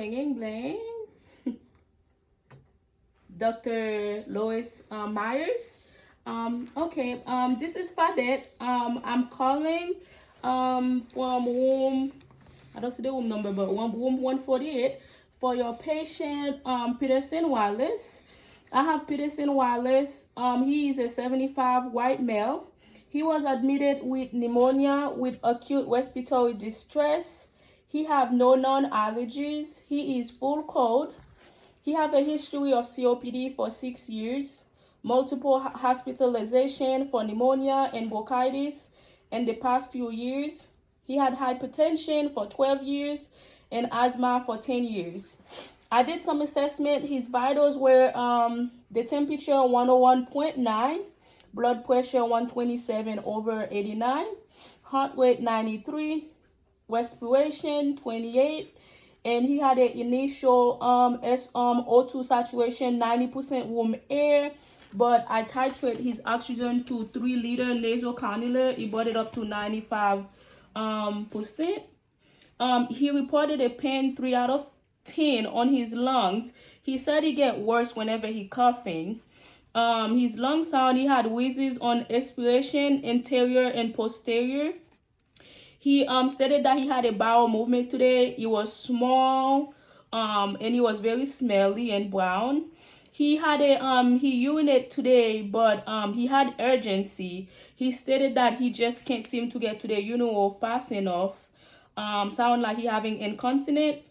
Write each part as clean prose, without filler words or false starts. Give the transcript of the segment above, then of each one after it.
Bling, bling. Dr. Lois Myers. Okay, this is Fadet. I'm calling from room, I don't see the room number, but room 148 for your patient Peterson Wallace. I have Peterson Wallace. He is a 75 white male. He was admitted with pneumonia with acute respiratory distress. He have no known allergies. He is full cold. He have a history of COPD for 6 years, multiple hospitalization for pneumonia and bronchitis in the past few years. He had hypertension for 12 years and asthma for 10 years. I did some assessment. His vitals were the temperature 101.9, blood pressure 127/89, heart rate 93, respiration 28, and he had an initial O2 saturation 90% room air, but I titrate his oxygen to 3-liter nasal cannula. He brought it up to 95%. He reported a pain 3 out of 10 on his lungs. He said it get worse whenever he coughing. His lung sound, he had wheezes on expiration, anterior and posterior. He stated that he had a bowel movement today. It was small, and it was very smelly and brown. He had a he urinated today, but he had urgency. He stated that he just can't seem to get to the urinal fast enough. Sound like he having incontinent.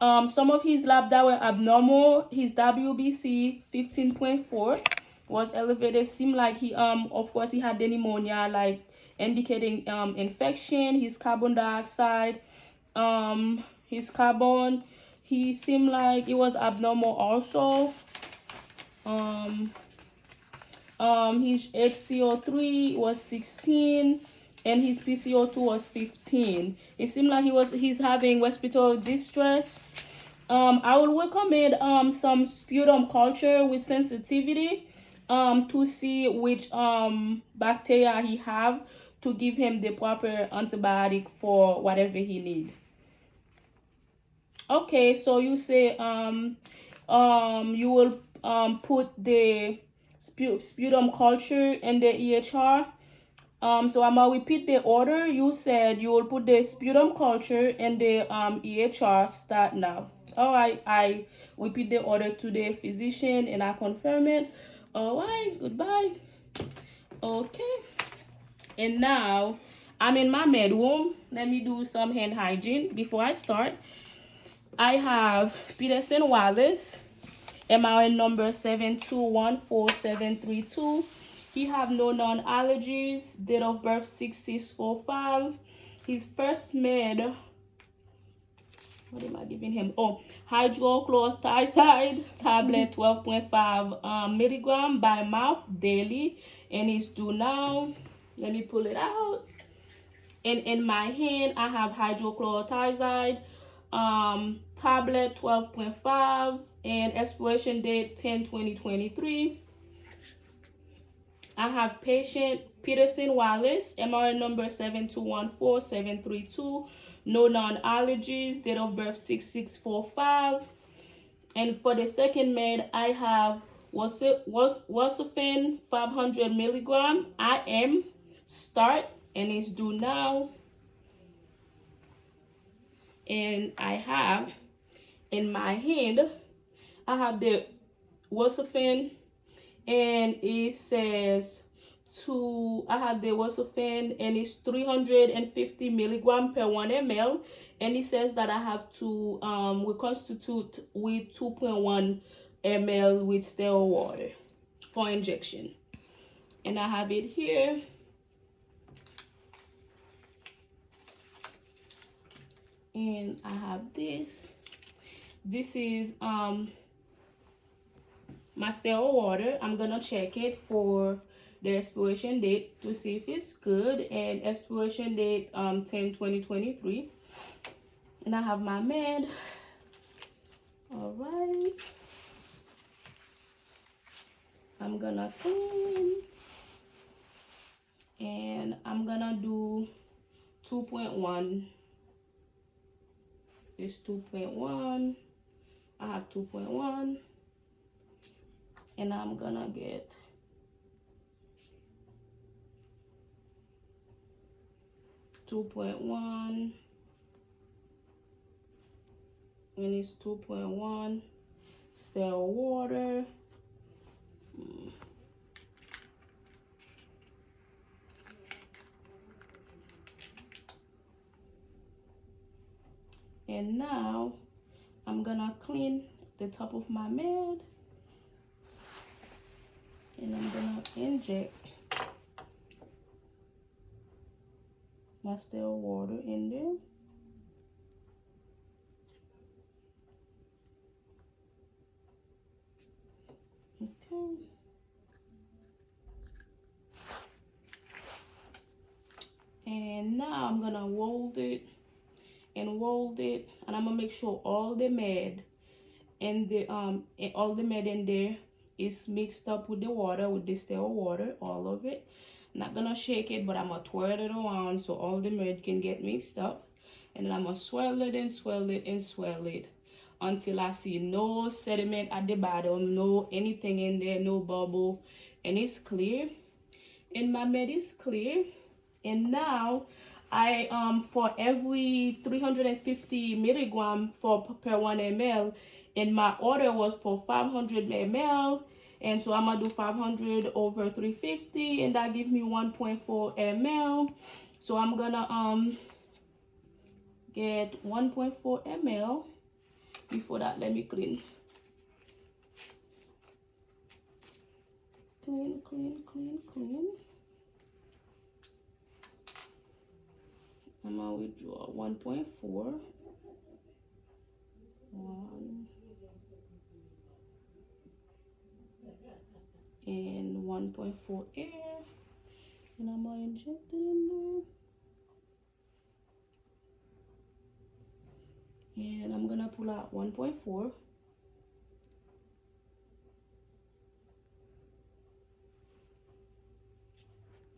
Some of his lab that were abnormal. His WBC 15.4 was elevated. Seemed like he of course he had the pneumonia, like indicating infection. His carbon dioxide, his carbon, he seemed like it was abnormal also. His HCO3 was 16 and his PCO2 was 15. It seemed like he's having respiratory distress. I would recommend some sputum culture with sensitivity to see which bacteria he have, to give him the proper antibiotic for whatever he need. Okay, so you say you will put the sputum culture in the EHR. So I'm gonna repeat the order. You said you will put the sputum culture in the EHR. Start now. All right, I repeat the order to the physician and I confirm it. All right, goodbye. Okay, and now I'm in my med room. Let me do some hand hygiene before I start. I have Peterson Wallace, MRN number 7214732. He have no known allergies. Date of birth 6645. His first med, what am I giving him? Oh, hydrochlorothiazide tablet 12.5 milligram by mouth daily, and it's due now. Let me pull it out. And in my hand, I have hydrochlorothiazide tablet 12.5 and expiration date 10/20/23. I have patient Peterson Wallace, MRN number 7214732, no non-allergies, date of birth 6645. And for the second med, I have Wasserfen 500 milligram IM start, and it's due now. And I have in my hand, I have the Wasserfen, and it says I have the Wasserfen, and it's 350 milligram per 1 ml, and it says that I have to reconstitute with 2.1 ml with sterile water for injection. And I have it here. And I have this. This is my sterile water. I'm gonna check it for the expiration date to see if it's good, and expiration date 10/20/23. And I have my med. All right, I'm gonna clean, and I'm gonna do 2.1. It's 2.1. 2.1, and I'm gonna get 2.1, and it's 2.1 still water. And now I'm gonna clean the top of my med, and I'm gonna inject my still water in there. Okay. And now I'm gonna hold it, and I'm gonna make sure all the med and all the med in there is mixed up with the water, with the still water, all of it. I'm not gonna shake it, but I'm gonna twirl it around so all the med can get mixed up. And then I'm gonna swirl it and swirl it and swirl it until I see no sediment at the bottom, no anything in there, no bubble, and it's clear. And my med is clear. And now I for every 350 milligram per 1 ml, and my order was for 500 ml, and so I'm gonna do 500 over 350, and that gives me 1.4 ml. So I'm gonna get 1.4 ml. Before that, let me clean. I'm gonna withdraw 1.4. 1 and 1.4 air, and I'm gonna inject it in there, and I'm gonna pull out 1.4.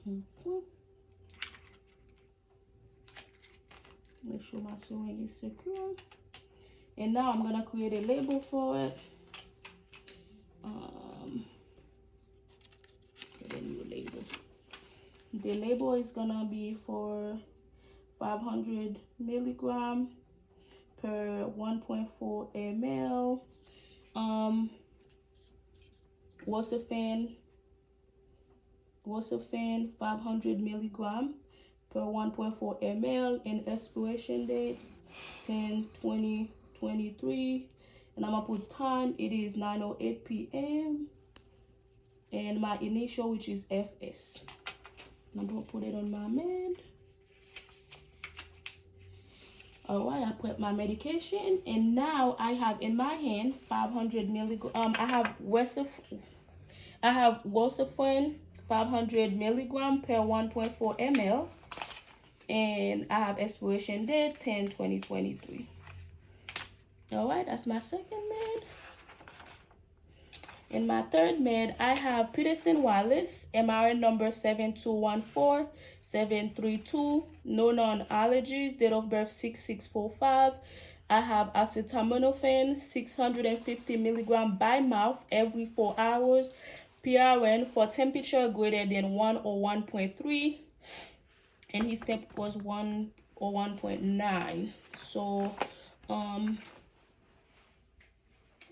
Okay. Make sure my sewing is secure. And now I'm gonna create a label for it. Get a new label. The label is gonna be for 500 milligram per 1.4 ml. Wasserfan 500 milligram per 1.4 ml, and expiration date 10/20/23, and I'm gonna put time. It is 9:08 p.m. and my initial, which is FS. And I'm gonna put it on my med. All right, I put my medication, and now I have in my hand 500 milligram. I have Wasserfan 500 milligram per 1.4 ml, and I have expiration date 10/20/23. All right, that's my second med. In my third med, I have Peterson Wallace, MRN number 7214732, no known allergies, date of birth 6645. I have acetaminophen 650 milligram by mouth every 4 hours, PRN for temperature greater than 1 or 1.3, and his temp was 1 or 1.9. So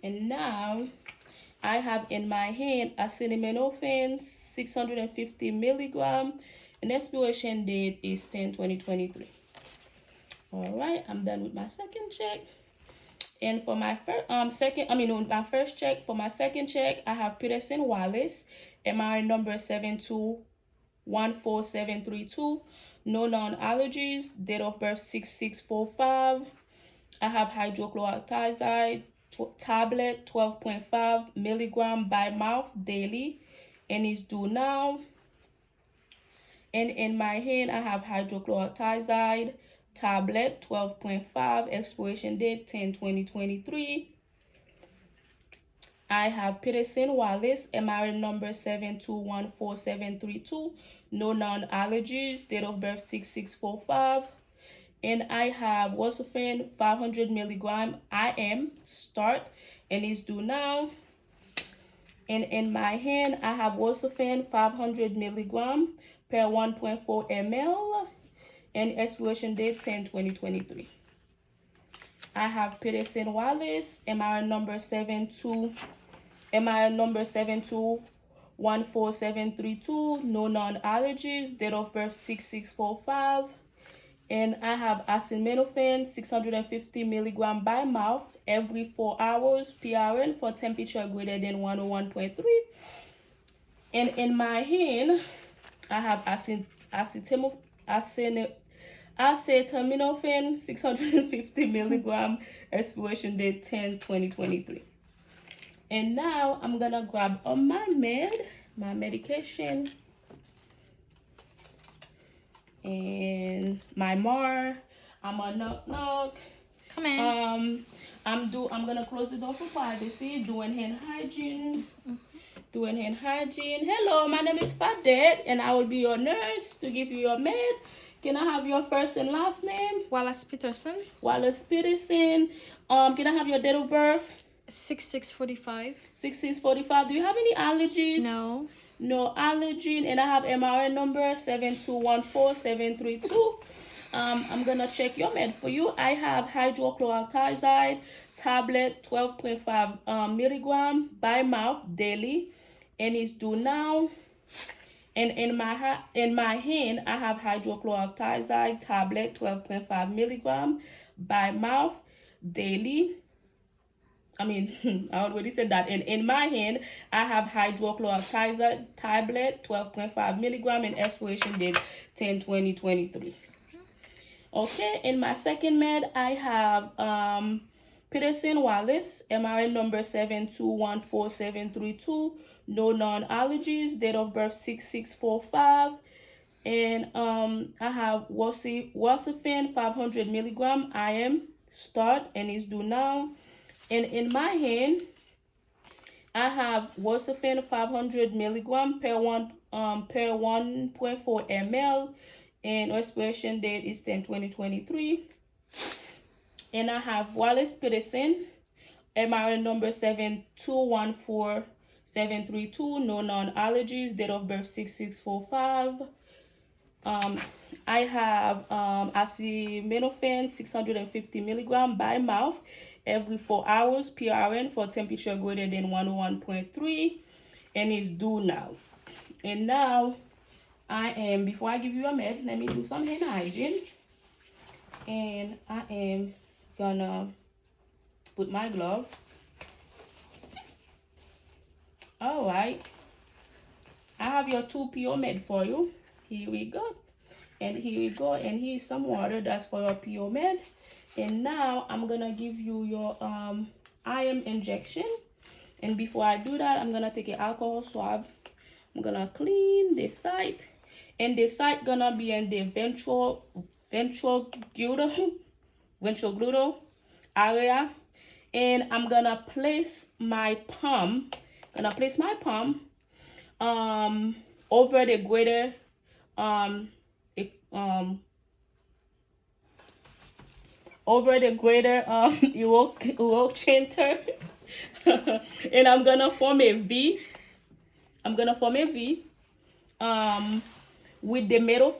and now I have in my hand acetaminophen 650 milligram, and expiration date is 10/20/23. All right, I'm done with my second check. And for my my first check, for my second check, I have Peterson Wallace, MRN number 7214732, no known allergies, date of birth 6645. I have hydrochlorothiazide tablet 12.5 milligram by mouth daily, and is due now. And in my hand, I have hydrochlorothiazide tablet 12.5, expiration date 10/20/23. I have Peterson Wallace, MRN number 7214732, no known allergies, date of birth 6645. And I have Wasserfan 500 milligram IM start, and it's due now. And in my hand, I have Wasserfan 500 milligram per 1.4 ml, and expiration date 10/2023. I have Peterson Wallace, MRN number 7214732, no non-allergies, date of birth 6645. And I have acetaminophen 650 milligram by mouth every 4 hours, PRN, for temperature greater than 101.3. And in my hand, I have acetaminophen 650 milligram, expiration date 10/2023. And now I'm gonna grab my medication, and my MAR. I'm a knock. Come in. I'm gonna close the door for privacy. Doing hand hygiene. Hello, my name is Fadet, and I will be your nurse to give you your med. Can I have your first and last name? Wallace Peterson. Wallace Peterson. Can I have your date of birth? 6645. 6645. Do you have any allergies? No. No allergy. And I have MRN number 7214732. I'm gonna check your med for you. I have hydrochlorothiazide tablet 12.5 milligram by mouth daily, and it's due now. And in my hand, I have hydrochlorothiazide tablet 12.5 milligram by mouth daily. I mean, I already said that. And in my hand, I have hydrochlorothiazide tablet 12.5 milligram, and expiration date 10/2023. Okay, in my second med, I have Peterson Wallace, MRN number 7214732, no non-allergies, date of birth 6645. And I have Wasserfan 500 milligram IM start, and it's due now. And in my hand, I have Wasserfan 500 milligram per 1.4 ml, and expiration date is 10/2023. And I have Wallace Peterson, MRN number 7214732, no non-allergies, date of birth 6645. I have acetaminophen 650 milligram by mouth every 4 hours, PRN, for temperature greater than 101.3, and it's due now. And now before I give you a med, let me do some hand hygiene. And I am gonna put my glove. All right, I have your 2 PO med for you. Here we go. And here we go. And here's some water. That's for your PO med. And now I'm gonna give you your IM injection. And before I do that, I'm gonna take an alcohol swab. I'm gonna clean this site. And this site gonna be in the ventral gluteal area. And I'm gonna place my palm. Over the greater center. And I'm gonna form a V. With the middle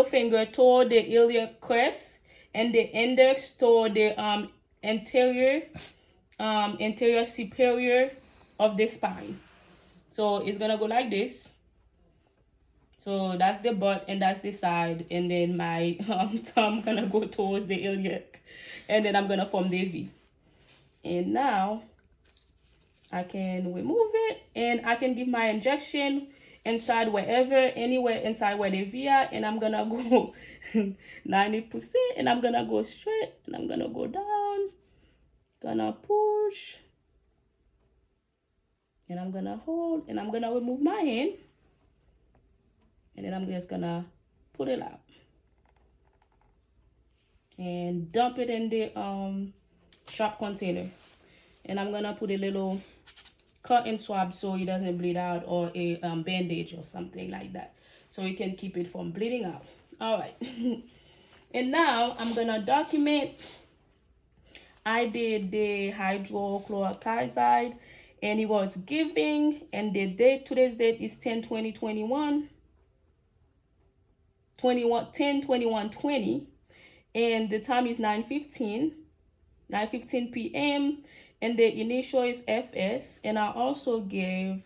finger toward the iliac crest, and the index toward the anterior superior of the spine. So it's gonna go like this. So that's the butt, and that's the side, and then my thumb gonna go towards the iliac, and then I'm gonna form the V. And now I can remove it, and I can give my injection inside anywhere inside where the V are, and I'm gonna go 90%, and I'm gonna go straight, and I'm gonna go down, gonna push, and I'm gonna hold, and I'm gonna remove my hand, and then I'm just gonna put it out and dump it in the sharp container. And I'm gonna put a little cotton swab so it doesn't bleed out, or a bandage or something like that, so you can keep it from bleeding out. All right. And now I'm gonna document I did the hydrochlorothiazide, and it was giving, and the date, today's date is 10/20/21, 10/21/20, and the time is 9:15 p.m. and the initial is FS. And I also gave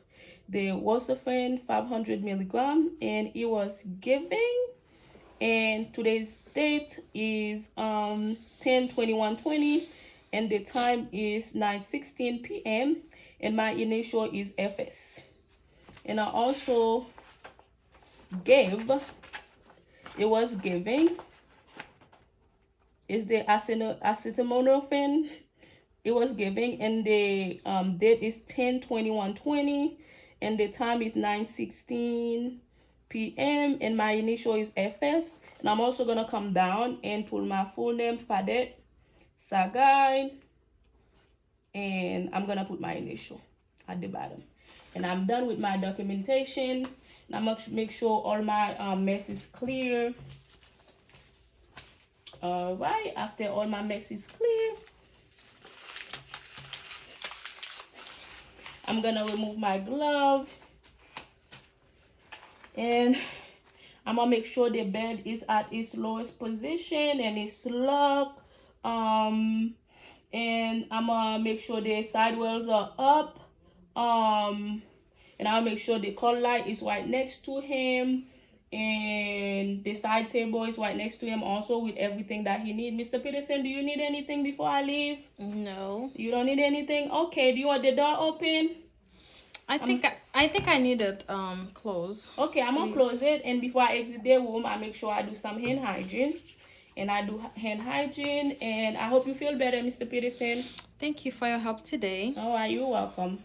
the Wasserfen 500 milligram, and it was giving, and today's date is 10/21/20, and the time is 9:16 p.m. and my initial is FS. And I also gave, it was giving, is the acetaminophen. It was giving, and the date is 10/21/20, and the time is 9:16 p.m. and my initial is FS. And I'm also gonna come down and put my full name, Fadet Sagai, and I'm gonna put my initial at the bottom. And I'm done with my documentation. And I'm gonna make sure all my mess is clear. All right, after all my mess is clear, I'm gonna remove my glove, and I'm gonna make sure the bed is at its lowest position and it's locked. And I'm gonna make sure the side wheels are up. And I'll make sure the call light is right next to him, and the side table is right next to him also, with everything that he needs. Mr. Peterson, do you need anything before I leave? No. You don't need anything? Okay, do you want the door open? I think I need it closed. Okay, I'm gonna close it, and before I exit the room, I make sure I do some hand hygiene. And I do hand hygiene, and I hope you feel better, Mr. Peterson. Thank you for your help today. All right, you're welcome.